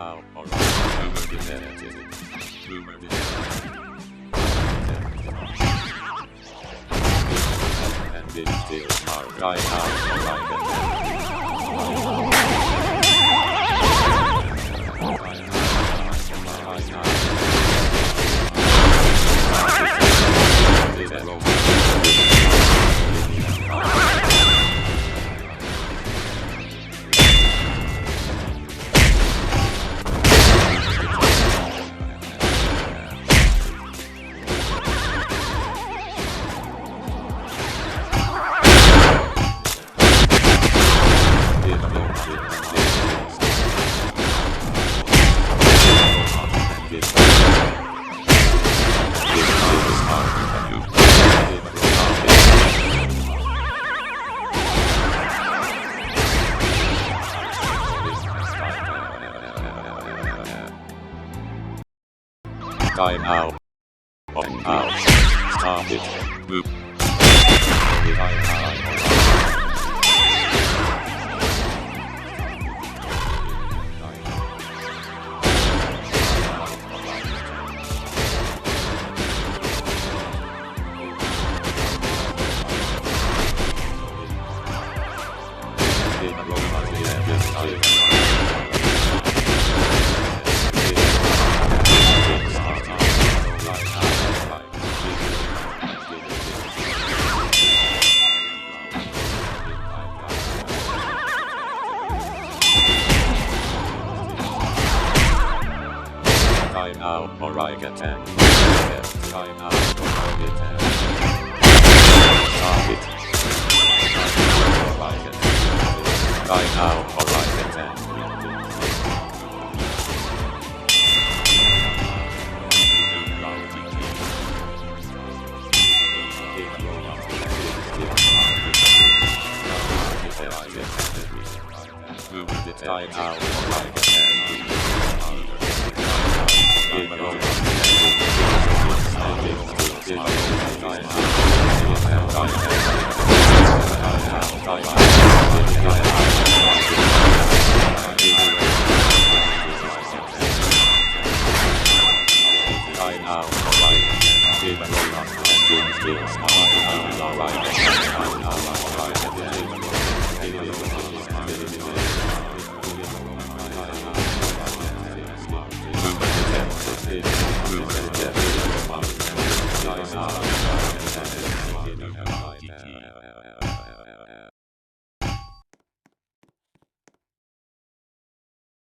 now, alright, boomer detected. And it still are right now, alright. Time out. On out. Stop it. Move. Time out. Time out, or I get 10. Time out, or I get 10. Stop it. Or I get 10. Time out, or I get 10. Time out, or I get 10.